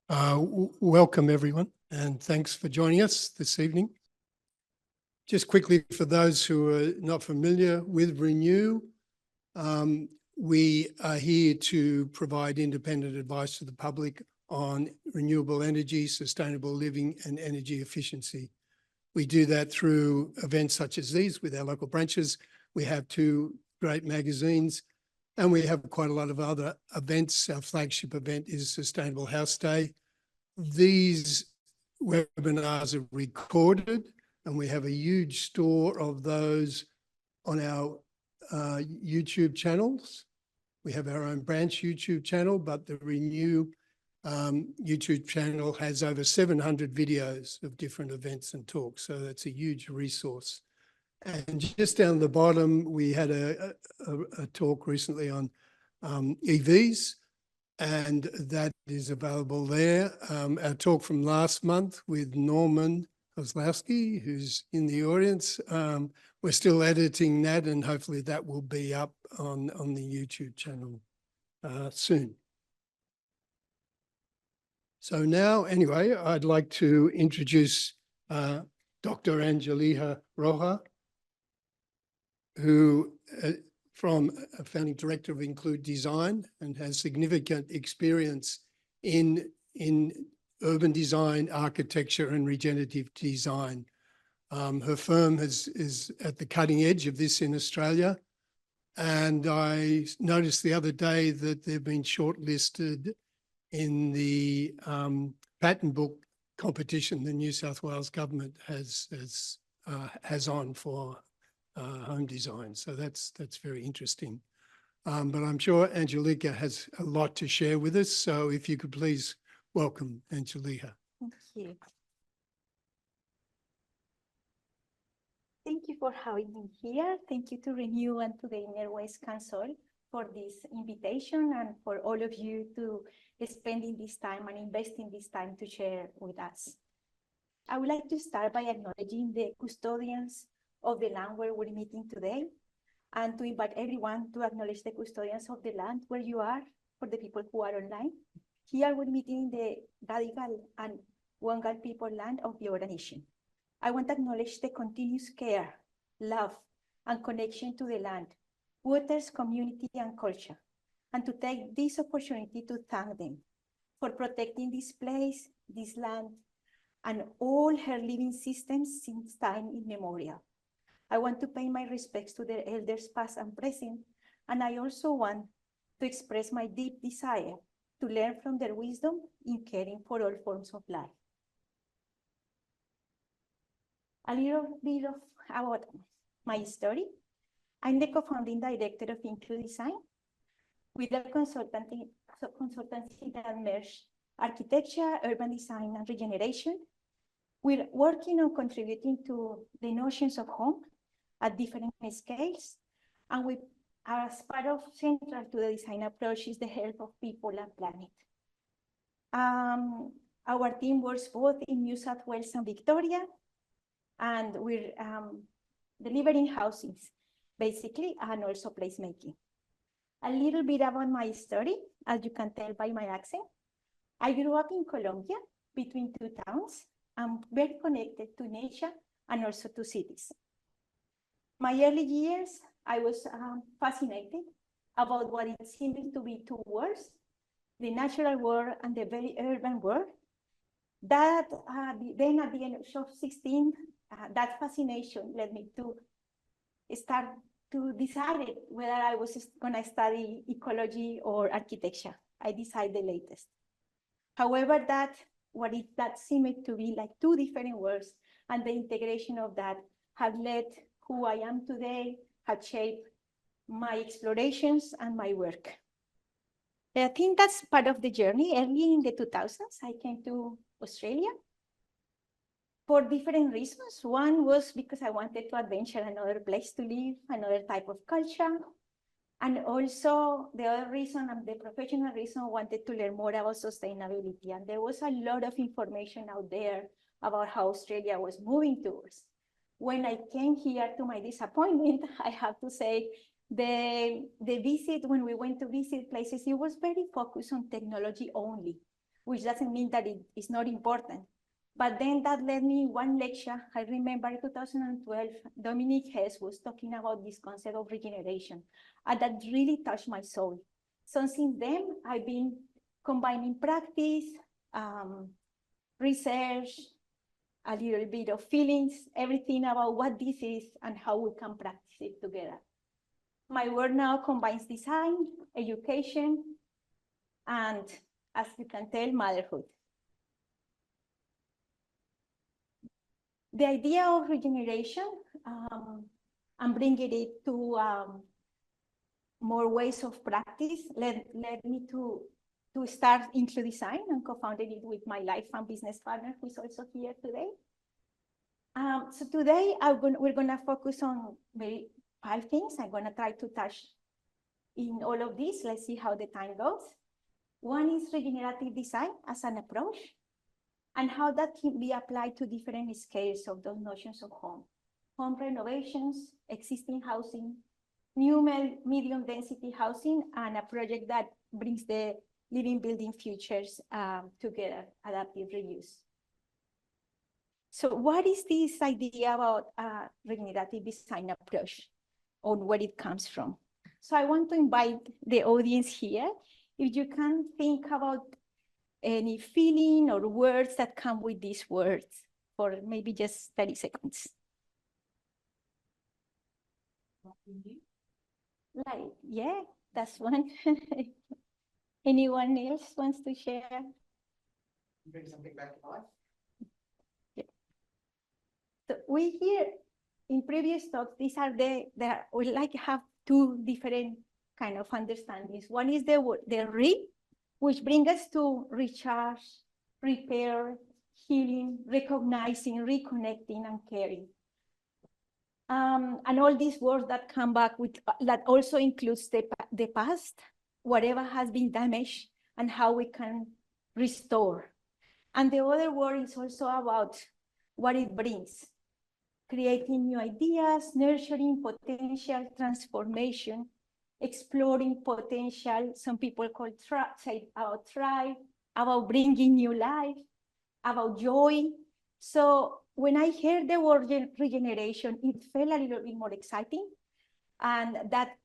Welcome, everyone, and thanks for joining us this evening. Just quickly, for those who are not familiar with Renew, we are here to provide independent advice to the public on renewable energy, sustainable living, and energy efficiency. We do that through events such as these with our local branches. We have 2 great magazines, and we have quite a lot of other events. Our flagship event is Sustainable House Day. These webinars are recorded, and we have a huge store of those on our YouTube channels. We have our own branch YouTube channel, but the Renew YouTube channel has over 700 videos of different events and talks, so that's a huge resource. And just down the bottom, we had a talk recently on EVs, and that is available there. Our talk from last month with Norman Kozlowski, who's in the audience, we're still editing that, and hopefully that will be up on the YouTube channel soon. So now, anyway, I'd like to introduce Dr. Angelica Rojas, who from a founding director of Includesign and has significant experience in urban design, architecture, and regenerative design. Her firm is at the cutting edge of this in Australia. And I noticed the other day that they've been shortlisted in the patent book competition the New South Wales government has on for home design. So that's very interesting. But I'm sure Angelica has a lot to share with us. So if you could please welcome Angelica. Thank you. Thank you for having me here. Thank you to Renew and to the Inner West Council for this invitation and for all of you to spending this time and investing this time to share with us. I would like to start by acknowledging the custodians of the land where we're meeting today, and to invite everyone to acknowledge the custodians of the land where you are, for the people who are online. Here we're meeting the Gadigal and Wangal people land of the Eora Nation. I want to acknowledge the continuous care, love, and connection to the land, waters, community, and culture, and to take this opportunity to thank them for protecting this place, this land, and all her living systems since time immemorial. I want to pay my respects to their elders past and present, and I also want to express my deep desire to learn from their wisdom in caring for all forms of life. A little bit about my story. I'm the co-founding director of Includesign, with a consultancy that merges architecture, urban design, and regeneration. We're working on contributing to the notions of home at different scales, and we are, as part of central to the design approach, is the health of people and planet. Our team works both in New South Wales and Victoria, and we're delivering housings, basically, and also placemaking. A little bit about my story, as you can tell by my accent. I grew up in Colombia, between 2 towns. I'm very connected to nature and also to cities. My early years, I was fascinated about what it seemed to be 2 worlds, the natural world and the very urban world. That then at the end of 16, that fascination led me to start to decide whether I was going to study ecology or architecture. I decided the latest. However, that seemed to be like 2 different worlds, and the integration of that have led who I am today, have shaped my explorations and my work. I think that's part of the journey. Early in the 2000s, I came to Australia for different reasons. One was because I wanted to adventure another place to live, another type of culture. And also the other reason, and the professional reason, I wanted to learn more about sustainability. And there was a lot of information out there about how Australia was moving towards. When I came here, to my disappointment, I have to say, the visit, when we went to visit places, it was very focused on technology only. which doesn't mean that it is not important. But then that led me one lecture. I remember 2012, Dominic Hess was talking about this concept of regeneration, and that really touched my soul. So since then, I've been combining practice, research, a little bit of feelings, everything about what this is and how we can practice it together. My work now combines design, education, and, as you can tell, motherhood. The idea of regeneration and bringing it to more ways of practice led me to start Includesign and co-founded it with my life and business partner, who is also here today. So today we're gonna focus on 5 things. I'm gonna try to touch in all of this. Let's see how the time goes. One is regenerative design as an approach, and how that can be applied to different scales of those notions of home renovations, existing housing, new medium density housing, and a project that brings the living building futures together, adaptive reuse. So what is this idea about regenerative design approach, on where it comes from? So I want to invite the audience here, if you can think about any feeling or words that come with these words for maybe just 30 seconds. Like, yeah, that's one. Anyone else wants to share? Bring something back to life. Yeah. So we hear in previous talks, we like have 2 different kind of understandings. One is the re, which brings us to recharge, repair, healing, recognizing, reconnecting, and caring. And all these words that come back with, that also includes the past, whatever has been damaged, and how we can restore. And the other word is also about what it brings, creating new ideas, nurturing potential transformation, exploring potential, some people say about thrive, about bringing new life, about joy. So when I heard the word regeneration, it felt a little bit more exciting. And that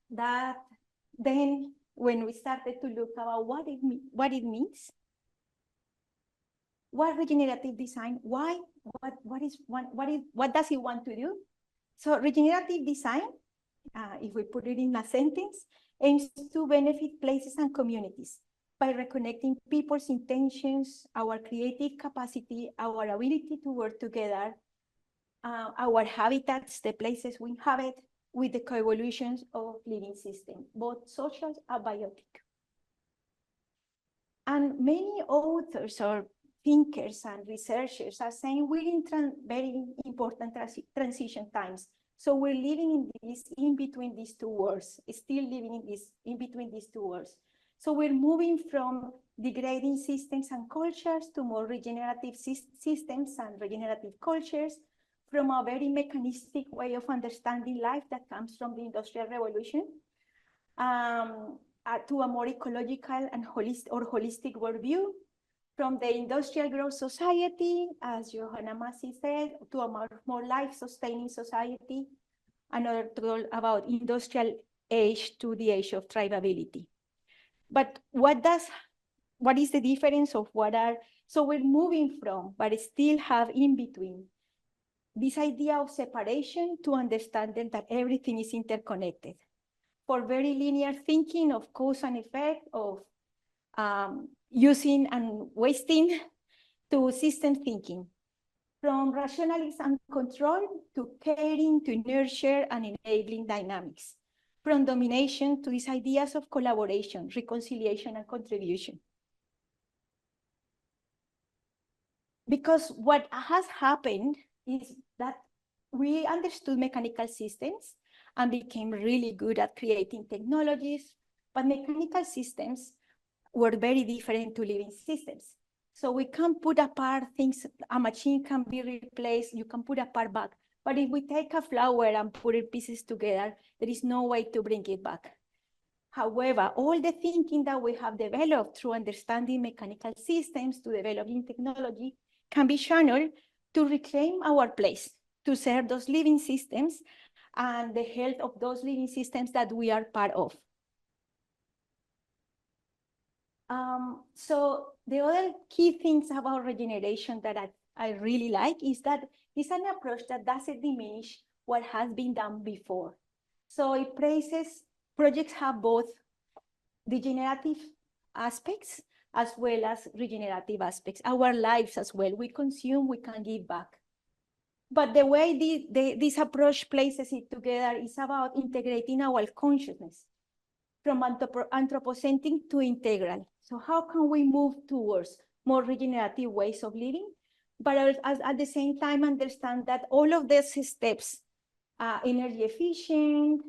then when we started to look about what it means, what regenerative design, why, what does it want to do? So regenerative design, if we put it in a sentence, aims to benefit places and communities by reconnecting people's intentions, our creative capacity, our ability to work together, our habitats, the places we inhabit, with the coevolutions of living systems, both social and biotic. And many authors or thinkers and researchers are saying we're in very important transition times. So we're living in between these 2 worlds, still living in between these 2 worlds. So we're moving from degrading systems and cultures to more regenerative systems and regenerative cultures, from a very mechanistic way of understanding life that comes from the Industrial Revolution, to a more ecological and holistic worldview, from the industrial growth society, as Johanna Massey said, to a more life-sustaining society, another talk about industrial age to the age of thrivability. But what is the difference of so we're moving from, but still have in between, this idea of separation to understanding that everything is interconnected. For very linear thinking of cause and effect, of using and wasting, to system thinking. From rationalism and control to caring, to nurture and enabling dynamics. From domination to these ideas of collaboration, reconciliation, and contribution. Because what has happened is that we understood mechanical systems and became really good at creating technologies, but mechanical systems were very different to living systems. So we can put apart things, a machine can be replaced, you can put a part back. But if we take a flower and put it pieces together, there is no way to bring it back. However, all the thinking that we have developed through understanding mechanical systems to developing technology can be channeled to reclaim our place, to serve those living systems and the health of those living systems that we are part of. So the other key things about regeneration that I really like is that it's an approach that doesn't diminish what has been done before. So it places, projects have both degenerative aspects as well as regenerative aspects, our lives as well. We consume, we can give back. But the way this approach places it together is about integrating our consciousness from anthropocentric to integral. So how can we move towards more regenerative ways of living, but at the same time understand that all of these steps, energy efficient,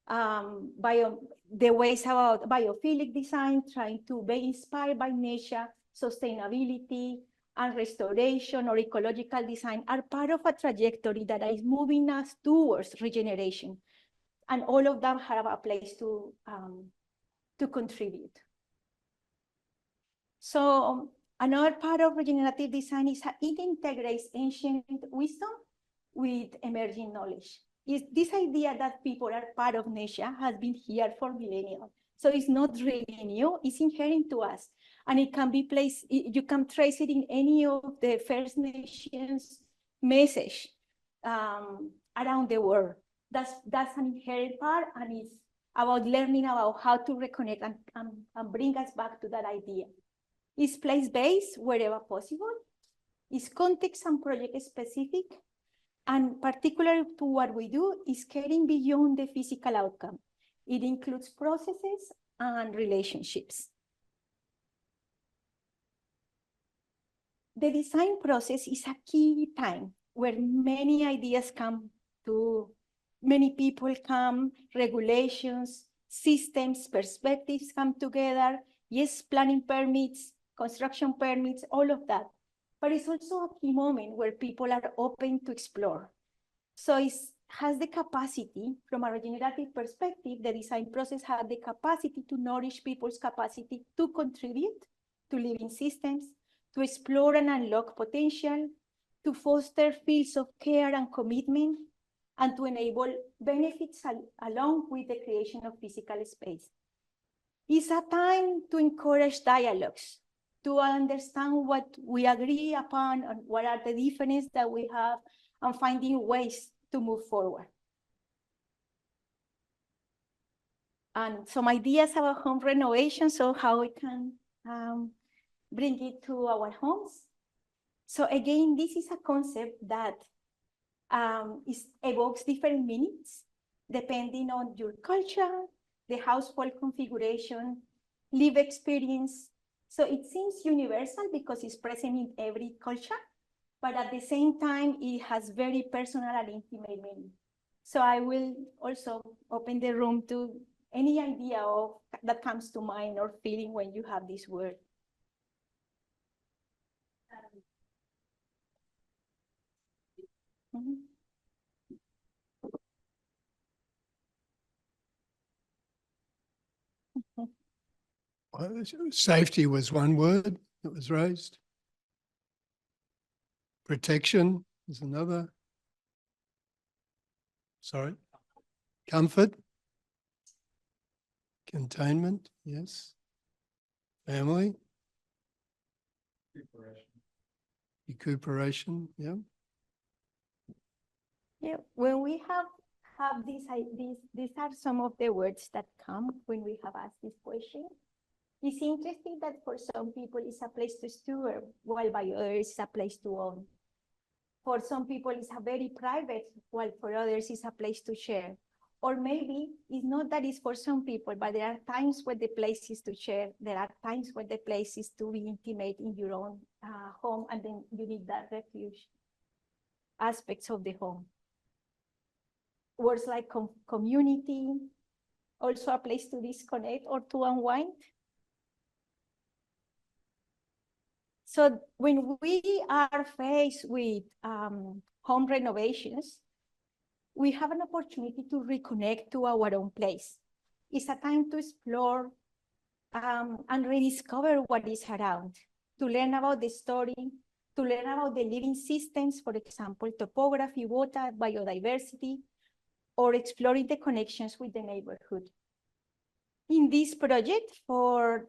the ways about biophilic design, trying to be inspired by nature, sustainability, and restoration or ecological design are part of a trajectory that is moving us towards regeneration. And all of them have a place to contribute. So another part of regenerative design is how it integrates ancient wisdom with emerging knowledge. Is this idea that people are part of nature has been here for millennia. So it's not really new, it's inherent to us. And it can be placed, you can trace it in any of the First Nations message around the world. That's an inherent part, and it's about learning about how to reconnect and bring us back to that idea. It's place-based wherever possible. It's context and project specific. And particular to what we do is caring beyond the physical outcome. It includes processes and relationships. The design process is a key time where many ideas come to, many people come, regulations, systems, perspectives come together. Yes, planning permits, construction permits, all of that. But it's also a key moment where people are open to explore. So it has the capacity, from a regenerative perspective, the design process has the capacity to nourish people's capacity to contribute to living systems, to explore and unlock potential, to foster fields of care and commitment, and to enable benefits along with the creation of physical space. It's a time to encourage dialogues, to understand what we agree upon and what are the differences that we have, and finding ways to move forward. And some ideas about home renovation, so how we can bring it to our homes. So again, this is a concept that evokes different meanings depending on your culture, the household configuration, live experience. So it seems universal because it's present in every culture, but at the same time, it has very personal and intimate meaning. So I will also open the room to any idea that comes to mind or feeling when you have this word. Safety was one word that was raised. Protection is another. Sorry. Comfort. Containment, yes. Family. Recuperation, yeah. Yeah, when we have these are some of the words that come when we have asked this question. It's interesting that for some people it's a place to steward, while by others it's a place to own. For some people it's a very private, while for others it's a place to share. Or maybe it's not that it's for some people, but there are times when the place is to share. There are times when the place is to be intimate in your own home, and then you need that refuge aspects of the home. Words like community, also a place to disconnect or to unwind. So when we are faced with home renovations, we have an opportunity to reconnect to our own place. is a time to explore and rediscover what is around, to learn about the story, to learn about the living systems, for example, topography, water, biodiversity, or exploring the connections with the neighborhood. In this project for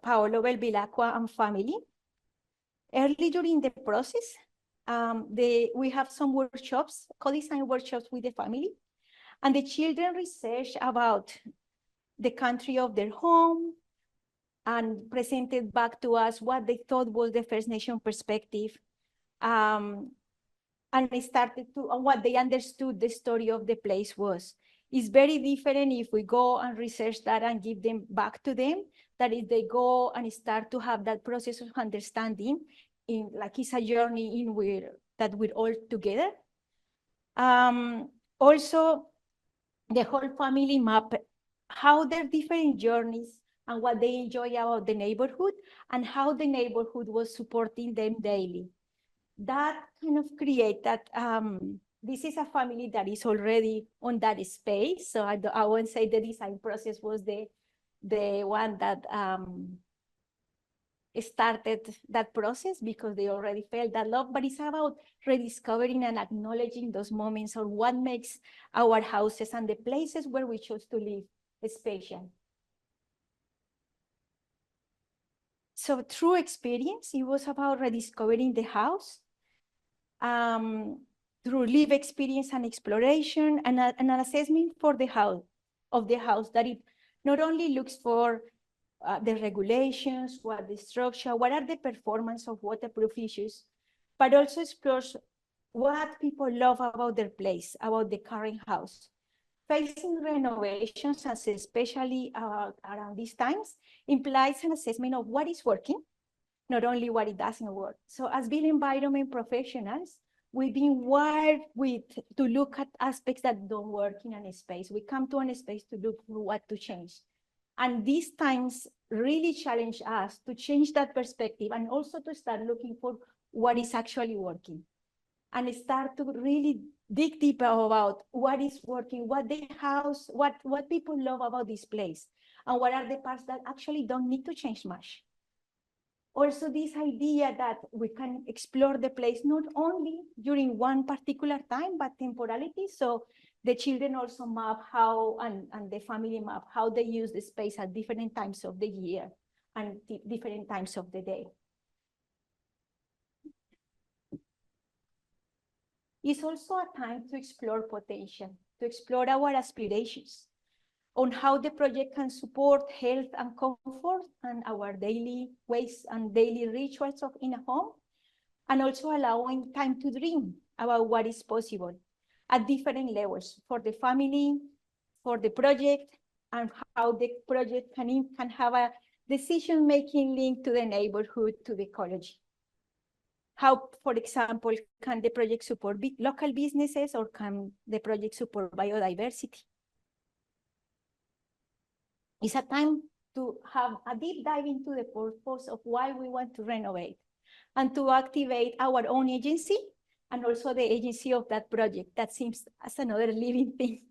Paolo Belvilacqua and family, early during the process, we have some workshops, co-design workshops with the family, and the children research about the country of their home and presented back to us what they thought was the First Nation perspective. And they started to, what they understood the story of the place was. It's very different if we go and research that and give them back to them, that if they go and start to have that process of understanding, in like it's a journey in that we're all together. Also, the whole family map how their different journeys and what they enjoy about the neighborhood and how the neighborhood was supporting them daily. That kind of create that, this is a family that is already on that space. So I won't say the design process was the one that started that process because they already felt that love, but it's about rediscovering and acknowledging those moments or what makes our houses and the places where we choose to live special. So through experience, it was about rediscovering the house, through live experience and exploration, and an assessment for the house, that it not only looks for the regulations, what the structure, what are the performance of waterproof issues, but also explores what people love about their place, about the current house. Facing renovations, as especially around these times, implies an assessment of what is working, not only what it doesn't work. So as built environment professionals, we've been wired to look at aspects that don't work in a space. We come to a space to look for what to change. And these times really challenge us to change that perspective and also to start looking for what is actually working and start to really dig deeper about what is working, what the house, what people love about this place, and what are the parts that actually don't need to change much. Also, this idea that we can explore the place not only during one particular time, but temporality. So the children also map how, and the family map how they use the space at different times of the year and different times of the day. It's also a time to explore potential, to explore our aspirations on how the project can support health and comfort and our daily ways and daily rituals in a home, and also allowing time to dream about what is possible at different levels for the family, for the project, and how the project can have a decision-making link to the neighborhood, to the ecology. How, for example, can the project support local businesses, or can the project support biodiversity? It's a time to have a deep dive into the purpose of why we want to renovate and to activate our own agency and also the agency of that project. That seems as another living thing.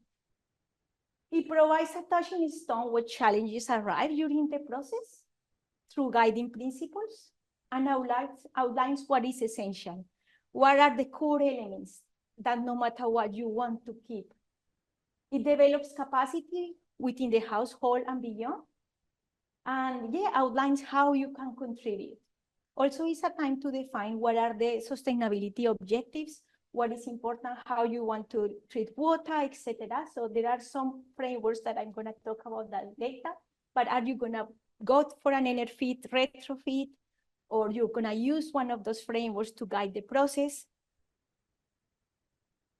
It provides a touching stone where challenges arrive during the process through guiding principles and outlines what is essential. What are the core elements that no matter what you want to keep? It develops capacity within the household and beyond, and outlines how you can contribute. Also, it's a time to define what are the sustainability objectives, what is important, how you want to treat water, etc. So there are some frameworks that I'm going to talk about that later, but are you going to go for an inhabit, retrofit, or you're going to use one of those frameworks to guide the process?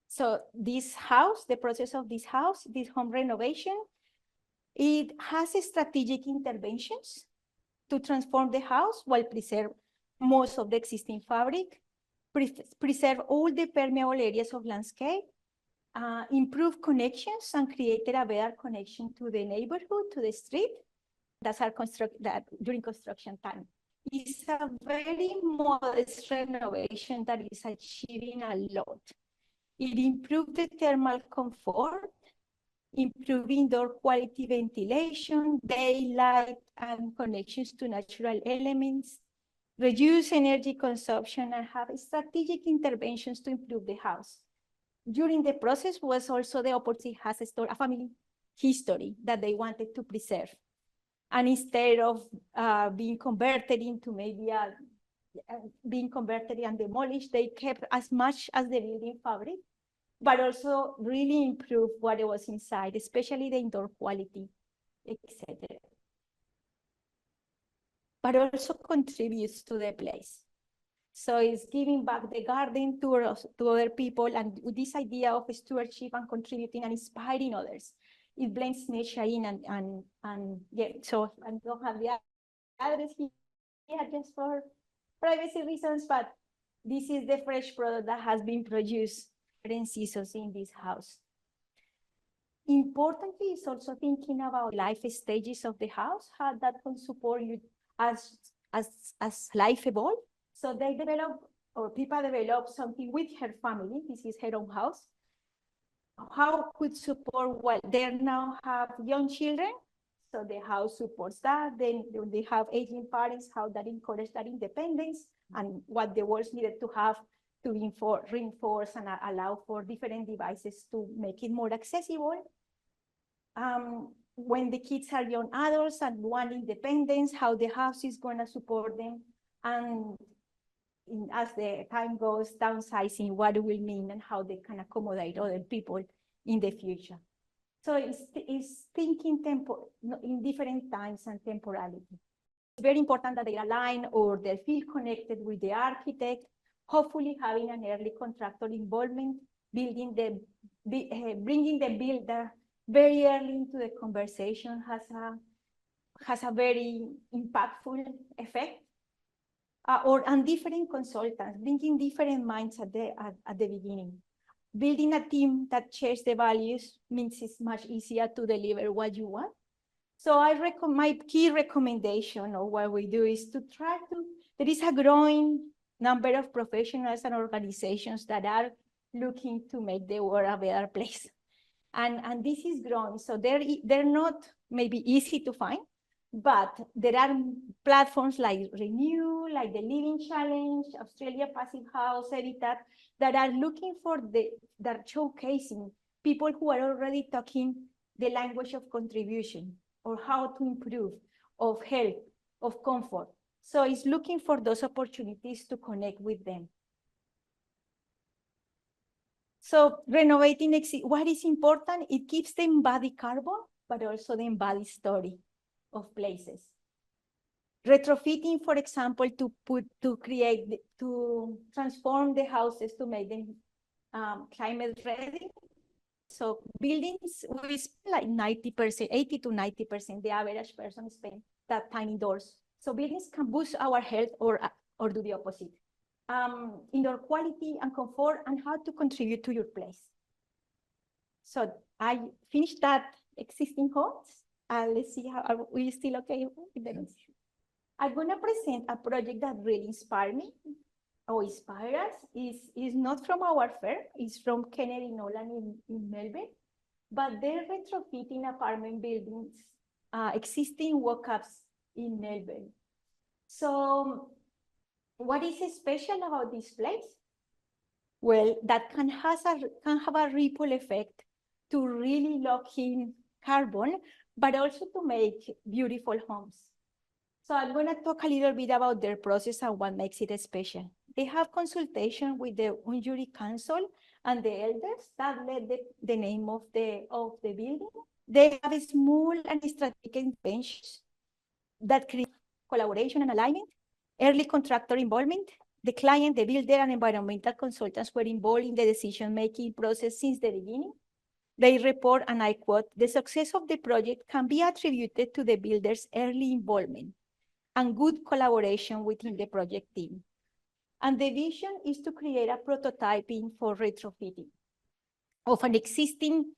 So this house, the process of this house, this home renovation, it has strategic interventions to transform the house while preserve most of the existing fabric, preserve all the permeable areas of landscape, improve connections and created a better connection to the neighborhood, to the street. That's our during construction time. It's a very modest renovation that is achieving a lot. It improved the thermal comfort. improve indoor quality ventilation, daylight, and connections to natural elements, reduce energy consumption, and have strategic interventions to improve the house. During the process was also the opportunity has a family history that they wanted to preserve. And instead of being converted into maybe being converted and demolished, they kept as much as the building fabric, but also really improved what was inside, especially the indoor quality, etc. But also contributes to the place. So it's giving back the garden to other people, and with this idea of stewardship and contributing and inspiring others. It blends nature in and yeah, so I don't have the address here just for privacy reasons, but this is the fresh product that has been produced in seasons in this house. Importantly, is also thinking about life stages of the house, how that can support you as life evolves. So they develop, or people develop something with her family. This is her own house. How could support what they now have young children? So the house supports that. Then they have aging parents, how that encourage that independence, and what the walls needed to have to reinforce and allow for different devices to make it more accessible. When the kids are young adults and want independence, how the house is going to support them. And as the time goes, downsizing, what it will mean and how they can accommodate other people in the future. So it's thinking in different times and temporality. It's very important that they align or they feel connected with the architect, hopefully having an early contractor involvement, bringing the builder very early into the conversation has a very impactful effect. And different consultants, bringing different minds at the beginning. Building a team that shares the values means it's much easier to deliver what you want. So my key recommendation of what we do is to try to, there is a growing number of professionals and organizations that are looking to make the world a better place. And this is growing. So they're not maybe easy to find, but there are platforms like Renew, like the Living Challenge, Australia Passive House, Habitat, that are looking for that are showcasing people who are already talking the language of contribution or how to improve, of help, of comfort. So it's looking for those opportunities to connect with them. So renovating, what is important? It keeps the embodied carbon, but also the embodied story of places. Retrofitting, for example, to transform the houses to make them climate ready. So buildings, we spend like 90%, 80 to 90%, the average person spends that time indoors. So buildings can boost our health or do the opposite. Indoor quality and comfort and how to contribute to your place. So I finished that existing homes. Let's see how are we still okay with the next. I'm gonna present a project that really inspired me or inspired us. Is not from our firm, it's from Kennedy Nolan in Melbourne, but they're retrofitting apartment buildings, existing walk-ups in Melbourne. So what is special about this place? Well, that can have a ripple effect to really lock in carbon, but also to make beautiful homes. So I'm going to talk a little bit about their process and what makes it special. They have consultation with the Injury Council and the elders that led the name of the building. They have a small and strategic interventions that create collaboration and alignment, early contractor involvement. The client, the builder, and environmental consultants were involved in the decision-making process since the beginning. They report, and I quote, "The success of the project can be attributed to the builder's early involvement and good collaboration within the project team." And the vision is to create a prototyping for retrofitting of an existing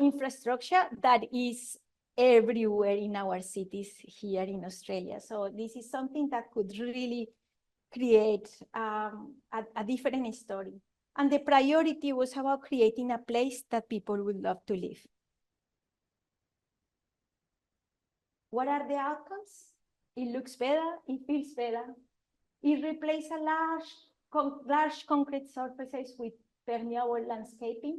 infrastructure that is everywhere in our cities here in Australia. So this is something that could really create a different story. And the priority was about creating a place that people would love to live. What are the outcomes? It looks better, it feels better. It replaces large concrete surfaces with permeable landscaping,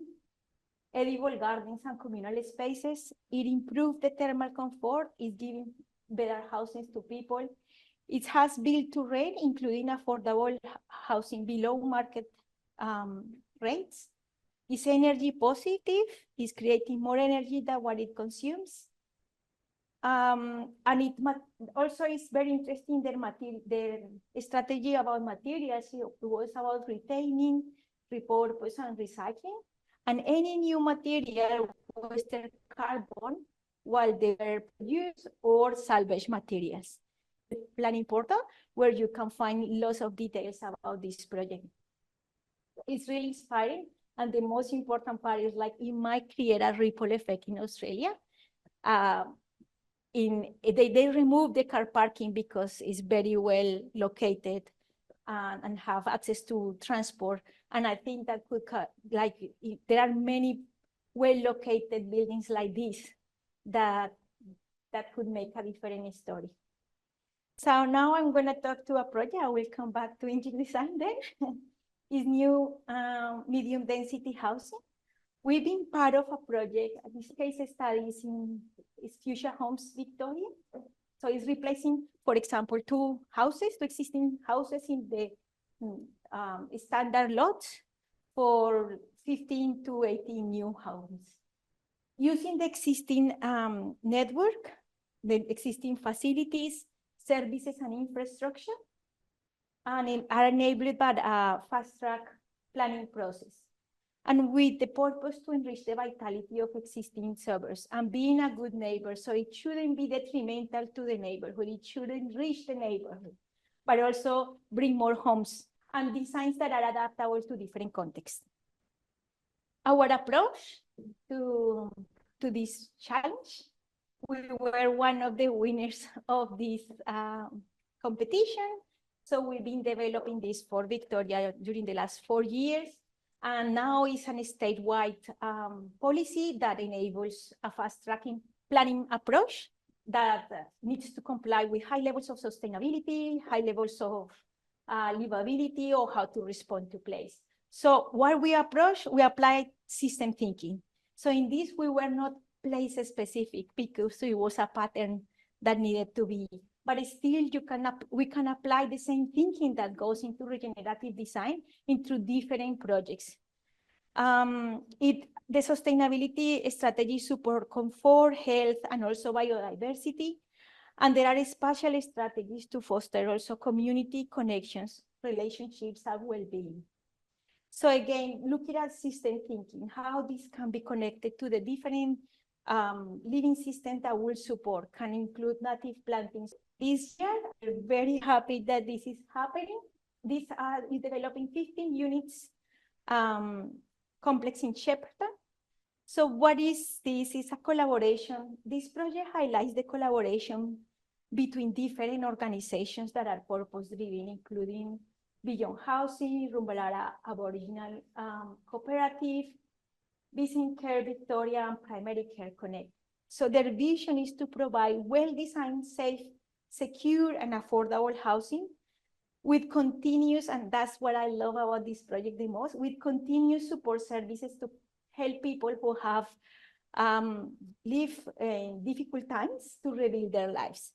edible gardens and communal spaces. It improves the thermal comfort, it's giving better housing to people. It has built to rent, including affordable housing below market rates. It's energy positive, it's creating more energy than what it consumes. And it also is very interesting, their strategy about materials. It was about retaining, repurpose, and recycling. And any new material was their carbon while they were produced or salvage materials. The planning portal where you can find lots of details about this project. It's really inspiring. And the most important part is like it might create a ripple effect in Australia. They remove the car parking because it's very well located and have access to transport. And I think that could there are many well-located buildings like this that could make a different story. So now I'm going to talk to a project. I will come back to Includesign then. Is new medium density housing. We've been part of a project, this case study is Fuchsia Homes Victoria. So it's replacing, for example, two existing houses in the standard lots for 15 to 18 new homes. Using the existing network, the existing facilities, services, and infrastructure, and are enabled by a fast-track planning process. And with the purpose to enrich the vitality of existing suburbs and being a good neighbor. So it shouldn't be detrimental to the neighborhood. It should enrich the neighborhood, but also bring more homes and designs that are adaptable to different contexts. Our approach to this challenge, we were one of the winners of this competition. So we've been developing this for Victoria during the last 4 years. And now it's a statewide policy that enables a fast-tracking planning approach that needs to comply with high levels of sustainability, high levels of livability, or how to respond to place. So what we applied system thinking. So in this, we were not place-specific because it was a pattern that needed to be. But still, we can apply the same thinking that goes into regenerative design into different projects. The sustainability strategy support comfort, health, and also biodiversity. And there are special strategies to foster also community connections, relationships, and well-being. So again, looking at system thinking, how this can be connected to the different living systems that will support, can include native plantings. This year, we're very happy that this is happening. This is developing 15 units complex in Shepparton. So what is this? It's a collaboration. This project highlights the collaboration between different organizations that are purpose-driven, including Beyond Housing, Rumbalara Aboriginal Cooperative, Vision Care Victoria, and Primary Care Connect. So their vision is to provide well-designed, safe, secure, and affordable housing with continuous, and that's what I love about this project the most, with continuous support services to help people who have lived difficult times to rebuild their lives.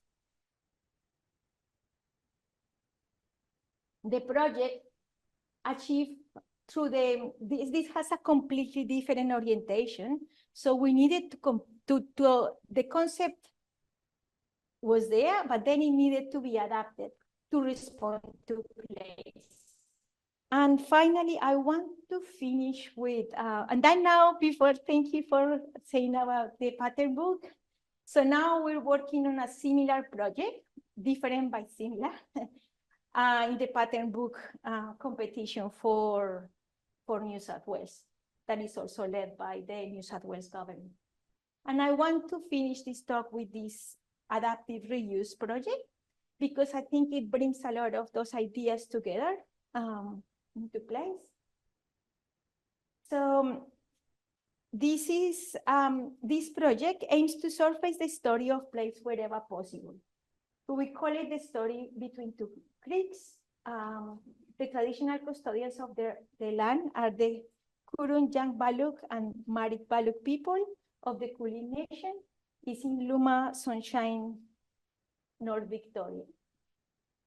The project achieved through this has a completely different orientation. So we needed the concept was there, but then it needed to be adapted to respond to place. And finally, I want to finish with, and then now before, thank you for saying about the pattern book. So now we're working on a similar project, different but similar, in the pattern book competition for New South Wales, that is also led by the New South Wales government. And I want to finish this talk with this adaptive reuse project, because I think it brings a lot of those ideas together into place. So This project aims to surface the story of place wherever possible. So we call it the story between two creeks. The traditional custodians of the land are the Kurun Yang Baluk and Marik Baluk people of the Kulin Nation. It's in Luma, Sunshine, North Victoria.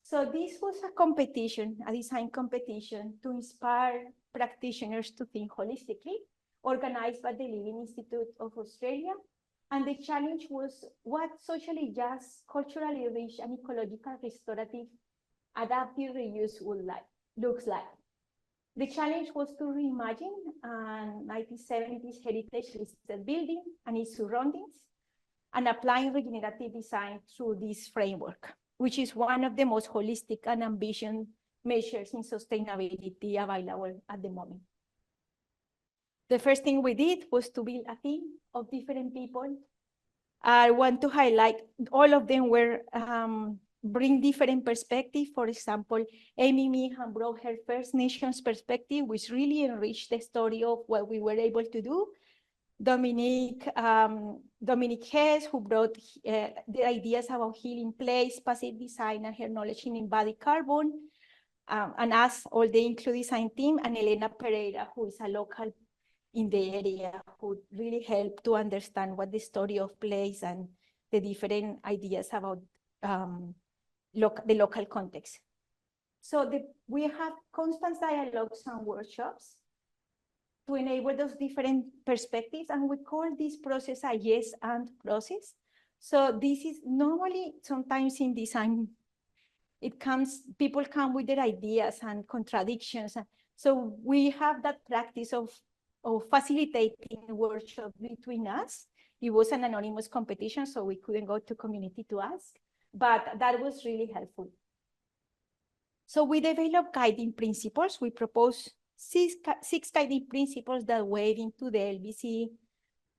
So this was a competition, a design competition to inspire practitioners to think holistically, organized by the Living Institute of Australia. And the challenge was what socially just, culturally rich, and ecological restorative adaptive reuse looks like. The challenge was to reimagine a 1970s heritage listed building and its surroundings and applying regenerative design through this framework, which is one of the most holistic and ambitious measures in sustainability available at the moment. The first thing we did was to build a team of different people. I want to highlight all of them were bring different perspectives. For example, Amy Meehan brought her First Nations perspective, which really enriched the story of what we were able to do. Dominique Hess, who brought the ideas about healing place, passive design, and her knowledge in embodied carbon. And us, all the Includesign team, and Elena Pereira, who is a local in the area, who really helped to understand what the story of place and the different ideas about the local context. So we have constant dialogues and workshops to enable those different perspectives, and we call this process a yes and process. So this is normally, sometimes in design, people come with their ideas and contradictions. So we have that practice of facilitating workshop between us. It was an anonymous competition, so we couldn't go to community to ask, but that was really helpful. So we developed guiding principles. We proposed six guiding principles that wade into the LBC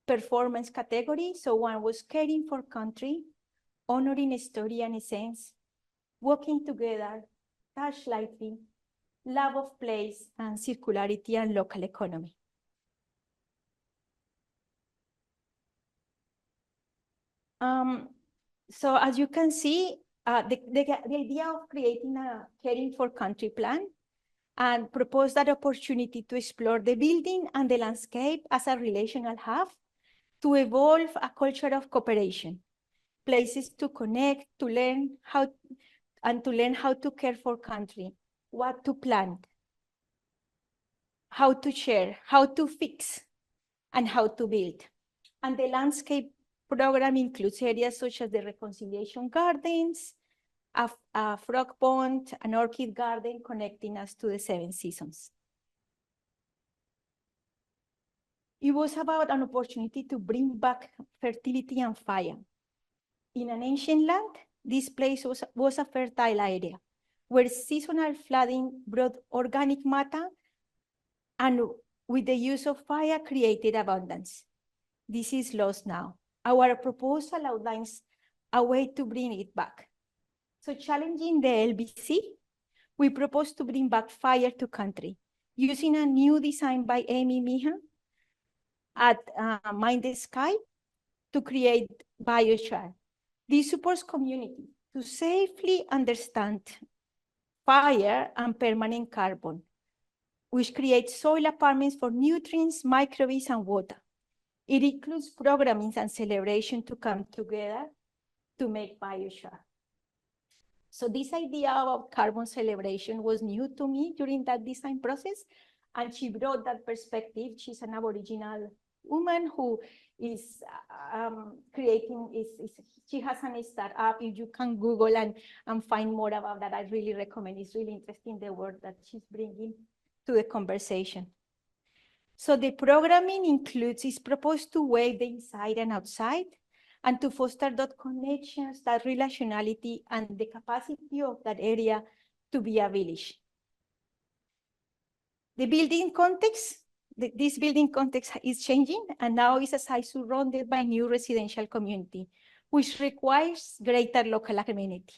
performance category. So one was caring for country, honoring story and essence, working together, touch lightly, love of place, and circularity and local economy. So as you can see, the idea of creating a caring for country plan and propose that opportunity to explore the building and the landscape as a relational hub to evolve a culture of cooperation, places to connect, to learn how to care for country, what to plant, how to share, how to fix, and how to build. And the landscape program includes areas such as the reconciliation gardens, a frog pond, an orchid garden connecting us to the 7 seasons. It was about an opportunity to bring back fertility and fire. In an ancient land, this place was a fertile area where seasonal flooding brought organic matter and with the use of fire created abundance. This is lost now. Our proposal outlines a way to bring it back. So challenging the LBC, we propose to bring back fire to country using a new design by Amy Meehan at Mind the Sky to create biochar. This supports community to safely understand fire and permanent carbon, which creates soil apartments for nutrients, microbes, and water. It includes programming and celebration to come together to make biochar. So this idea of carbon celebration was new to me during that design process, and she brought that perspective. She's an Aboriginal woman who is she has a startup. If you can Google and find more about that, I really recommend. It's really interesting, the work that she's bringing to the conversation. So the programming is proposed to weigh the inside and outside, and to foster that connections, that relationality, and the capacity of that area to be a village. The building context, this building context is changing, and now is a site surrounded by new residential community, which requires greater local amenity.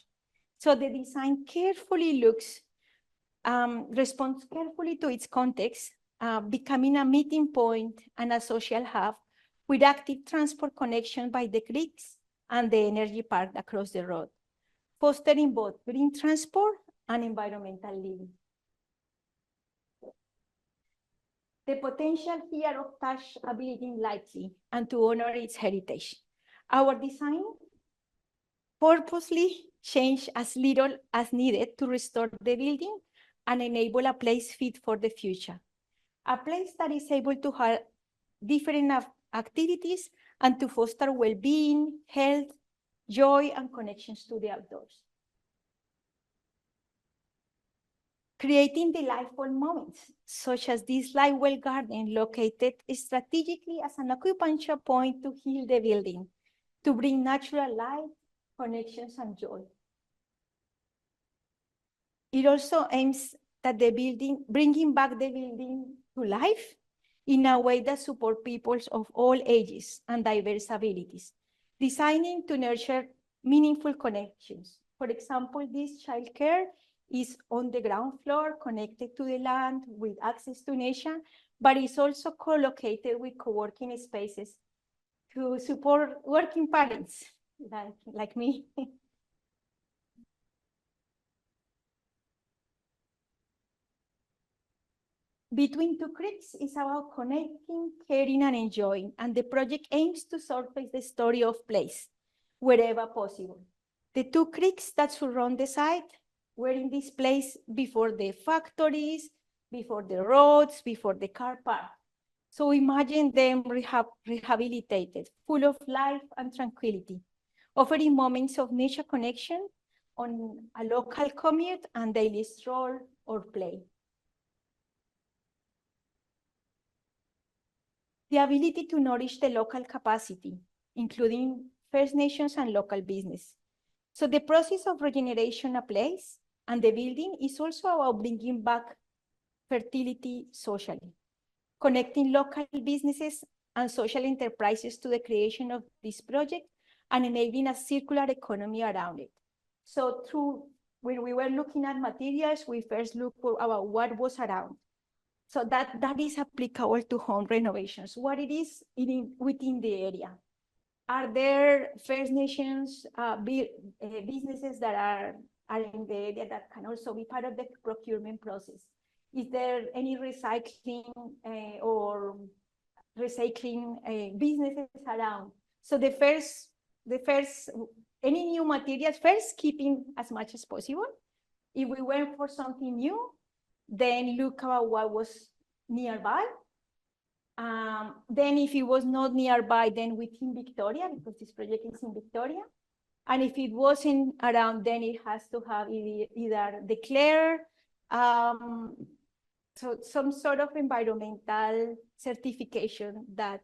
So the design carefully responds carefully to its context, becoming a meeting point and a social hub with active transport connection by the creeks and the energy park across the road, fostering both green transport and environmental living. The potential here of touch a building lightly and to honor its heritage. Our design purposely changed as little as needed to restore the building and enable a place fit for the future. A place that is able to have different activities and to foster well-being, health, joy, and connections to the outdoors. Creating delightful moments, such as this Lightwell garden located strategically as an acupuncture point to heal the building, to bring natural light, connections, and joy. It also aims at the building, bringing back the building to life in a way that supports people of all ages and diverse abilities, designing to nurture meaningful connections. For example, this childcare is on the ground floor, connected to the land with access to nature, but it's also co-located with co-working spaces to support working parents like me. Between Two Creeks is about connecting, caring, and enjoying, and the project aims to surface the story of place wherever possible. The two creeks that surround the site were in this place before the factories, before the roads, before the car park. So imagine them rehabilitated, full of life and tranquility, offering moments of nature connection on a local commute and daily stroll or play. The ability to nourish the local capacity, including First Nations and local business. So the process of regeneration of place and the building is also about bringing back fertility socially, connecting local businesses and social enterprises to the creation of this project and enabling a circular economy around it. So when we were looking at materials, we first looked about what was around. So that is applicable to home renovations, what it is within the area. Are there First Nations businesses that are in the area that can also be part of the procurement process? Is there any recycling or recycling businesses around? So the first, any new materials, first keeping as much as possible. If we went for something new, then look about what was nearby. Then if it was not nearby, then within Victoria, because this project is in Victoria. And if it wasn't around, then it has to have either declared, so some sort of environmental certification that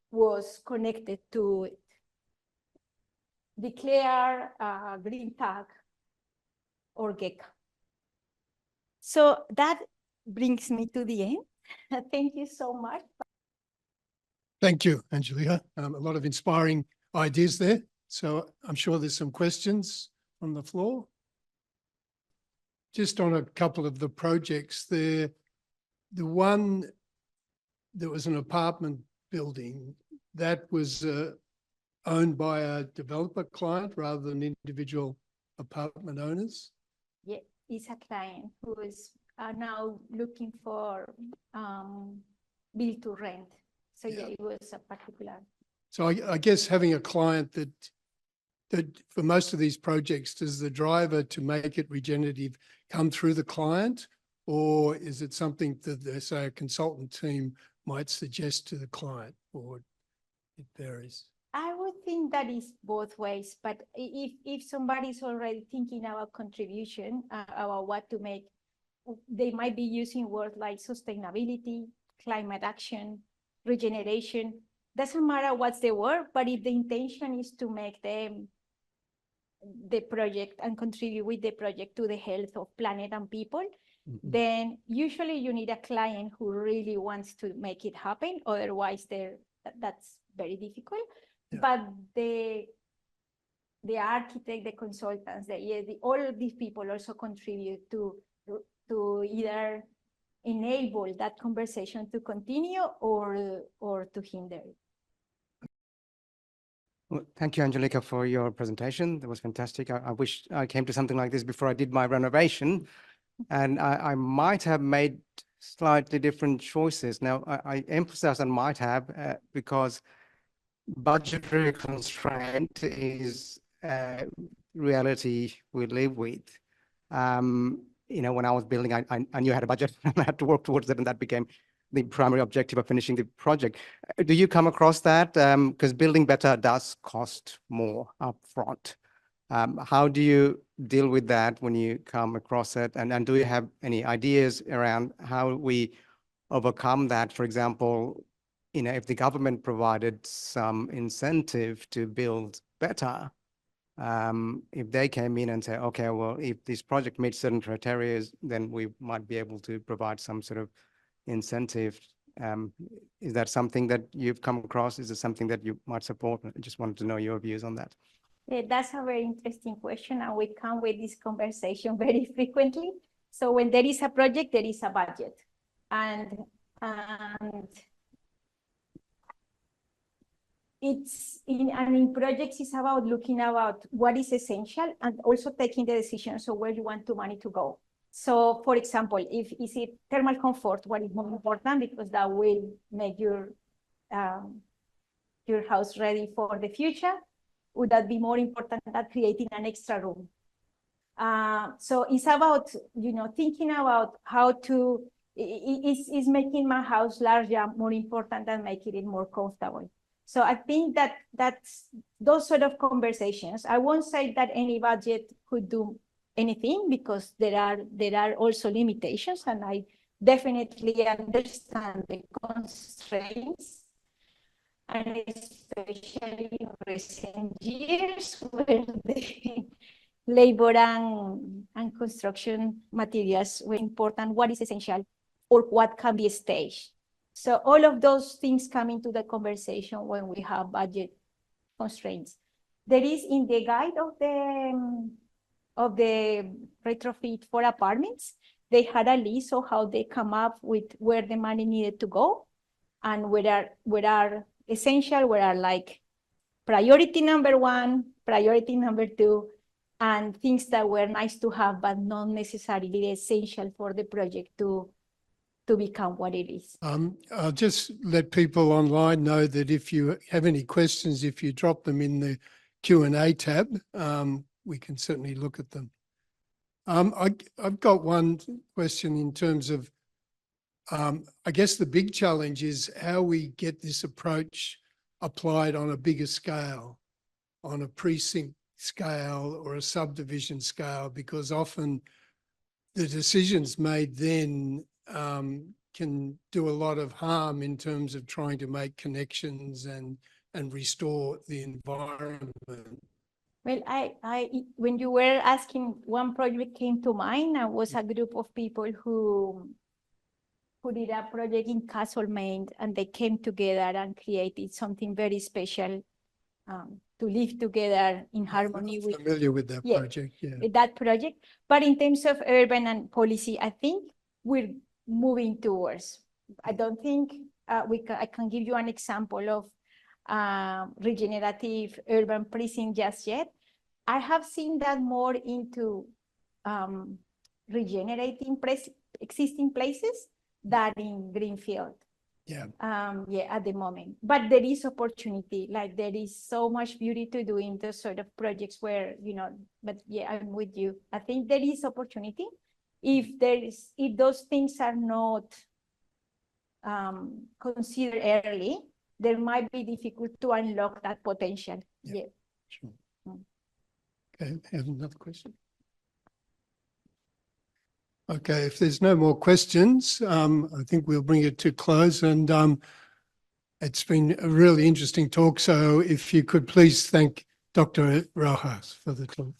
was connected to it. Declare green tag or GECA. So that brings me to the end. Thank you so much. Thank you, Angelica. A lot of inspiring ideas there. So I'm sure there's some questions on the floor. Just on a couple of the projects there, the one that was an apartment building, that was owned by a developer client rather than individual apartment owners? Yeah, it's a client who is now looking for build to rent. So yeah, it was a particular. So I guess having a client that for most of these projects, does the driver to make it regenerative come through the client, or is it something that say a consultant team might suggest to the client, or it varies? I would think that is both ways, but if somebody's already thinking about contribution, about what to make, they might be using words like sustainability, climate action, regeneration. Doesn't matter what's the word, but if the intention is to make them the project and contribute with the project to the health of planet and people, then usually you need a client who really wants to make it happen. Otherwise, that's very difficult. Yeah. But the architect, the consultants, all of these people also contribute to either enable that conversation to continue or to hinder it. Well, thank you, Angelica, for your presentation. That was fantastic. I wish I came to something like this before I did my renovation, and I might have made slightly different choices. Now, I emphasize on might have because budgetary constraint is a reality we live with. You know, when I was building, I knew I had a budget and I had to work towards it, and that became the primary objective of finishing the project. Do you come across that? Because building better does cost more upfront. How do you deal with that when you come across it? And do you have any ideas around how we overcome that? For example, you know, if the government provided some incentive to build better, if they came in and say, okay, well, if this project meets certain criteria, then we might be able to provide some sort of incentive. Is that something that you've come across? Is it something that you might support? I just wanted to know your views on that. Yeah, that's a very interesting question, and we come with this conversation very frequently. So when there is a project, there is a budget, and in projects, it's about looking about what is essential and also taking the decisions of where you want the money to go. So, for example, if is it thermal comfort, what is more important, because that will make your house ready for the future? Would that be more important than creating an extra room? So it's about, you know, thinking about how to, is making my house larger more important than making it more comfortable? So I think that's those sort of conversations. I won't say that any budget could do anything, because there are also limitations, and I definitely understand the constraints, and especially in recent years where the labor and construction materials were important, what is essential or what can be staged. So all of those things come into the conversation when we have budget constraints. There is in the guide of the retrofit for apartments, they had a list of how they come up with where the money needed to go, and where are essential, where are like priority number 1, priority number 2, and things that were nice to have, but not necessarily essential for the project to become what it is. I'll just let people online know that if you have any questions, if you drop them in the Q&A tab, we can certainly look at them. I've got one question in terms of, I guess the big challenge is how we get this approach applied on a bigger scale, on a precinct scale or a subdivision scale, because often the decisions made then can do a lot of harm in terms of trying to make connections and restore the environment. Well, when you were asking, one project came to mind. I was a group of people who did a project in Castlemaine, and they came together and created something very special to live together in harmony with. Familiar with that project, yeah. That project. But in terms of urban and policy, I think we're moving towards. I don't think I can give you an example of regenerative urban precinct just yet. I have seen that more into regenerating existing places than in greenfield. Yeah. At the moment. But there is opportunity. Like, there is so much beauty to do in those sort of projects where, you know, but yeah, I'm with you. I think there is opportunity. If those things are not considered early, there might be difficult to unlock that potential. Yeah. Sure. Okay, I have another question. Okay, if there's no more questions, I think we'll bring it to close. And it's been a really interesting talk. So if you could please thank Dr. Rojas for the talk.